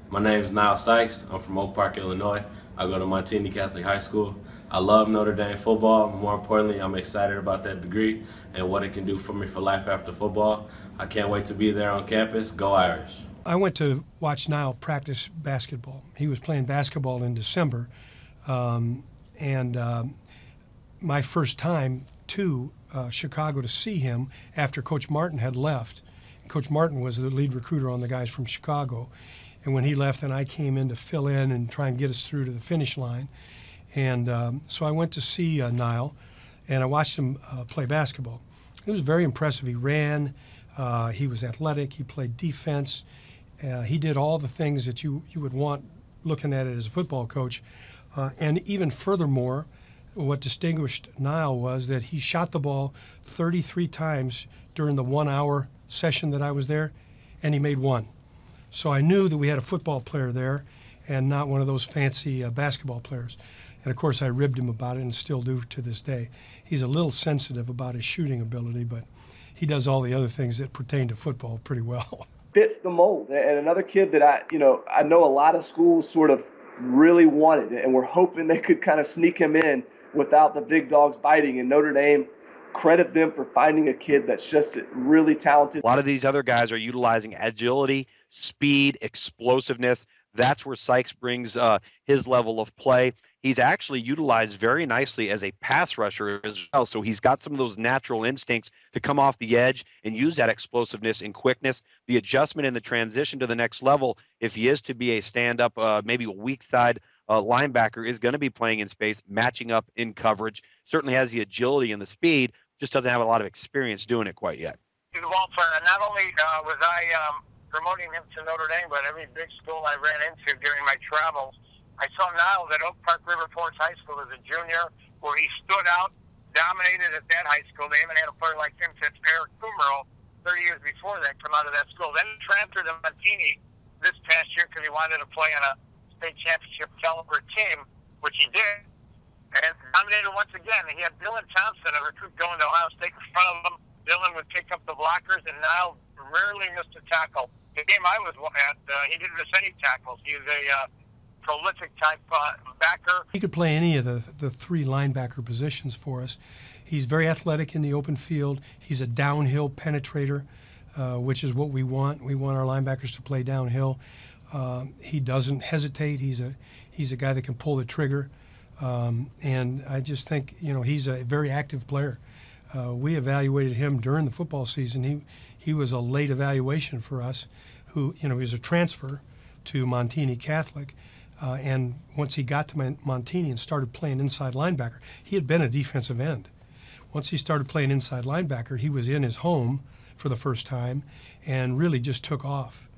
My name is Nile Sykes. I'm from Oak Park, Illinois. I go to Montini Catholic High School. I love Notre Dame football. More importantly, I'm excited about that degree and what it can do for me for life after football. I can't wait to be there on campus. Go Irish. I went to watch Nile practice basketball. He was playing basketball in December, and my first time to Chicago to see him after Coach Martin had left. Coach Martin was the lead recruiter on the guys from Chicago. And when he left, then I came in to fill in and try and get us through to the finish line. And so I went to see Nile, and I watched him play basketball. He was very impressive. He ran, he was athletic, he played defense. He did all the things that you would want looking at it as a football coach. And even furthermore, what distinguished Nile was that he shot the ball 33 times during the 1 hour session that I was there, and he made one. So I knew that we had a football player there and not one of those fancy basketball players. And of course I ribbed him about it and still do to this day. He's a little sensitive about his shooting ability, but he does all the other things that pertain to football pretty well. Fits the mold. And another kid that I know a lot of schools sort of really wanted, and we're hoping they could kind of sneak him in without the big dogs biting. And Notre Dame, credit them for finding a kid that's just really talented. A lot of these other guys are utilizing agility, speed, explosiveness. That's where Sykes brings his level of play. He's actually utilized very nicely as a pass rusher as well. So he's got some of those natural instincts to come off the edge and use that explosiveness and quickness. The adjustment and the transition to the next level, if he is to be a stand-up, maybe a weak side linebacker, is going to be playing in space, matching up in coverage. Certainly has the agility and the speed, just doesn't have a lot of experience doing it quite yet. Walter, not only was I promoting him to Notre Dame, but every big school I ran into during my travels, I saw Nile at Oak Park River Forest High School as a junior, where he stood out, dominated at that high school. They haven't had a player like him since Eric Kummerow 30 years before that come out of that school. Then he transferred to Montini this past year because he wanted to play on a state championship caliber team, which he did, and dominated once again. He had Dylan Thompson, a recruit going to Ohio State, in front of him. Dylan would pick up the blockers, and Nile rarely missed a tackle. The game I was at, he didn't miss any tackles. He was a prolific type backer. He could play any of the three linebacker positions for us. He's very athletic in the open field. He's a downhill penetrator, which is what we want. We want our linebackers to play downhill. He doesn't hesitate. He's a guy that can pull the trigger, and I just think he's a very active player. We evaluated him during the football season. He was a late evaluation for us. He was a transfer to Montini Catholic, and once he got to Montini and started playing inside linebacker, he had been a defensive end. Once he started playing inside linebacker, he was in his home for the first time and really just took off.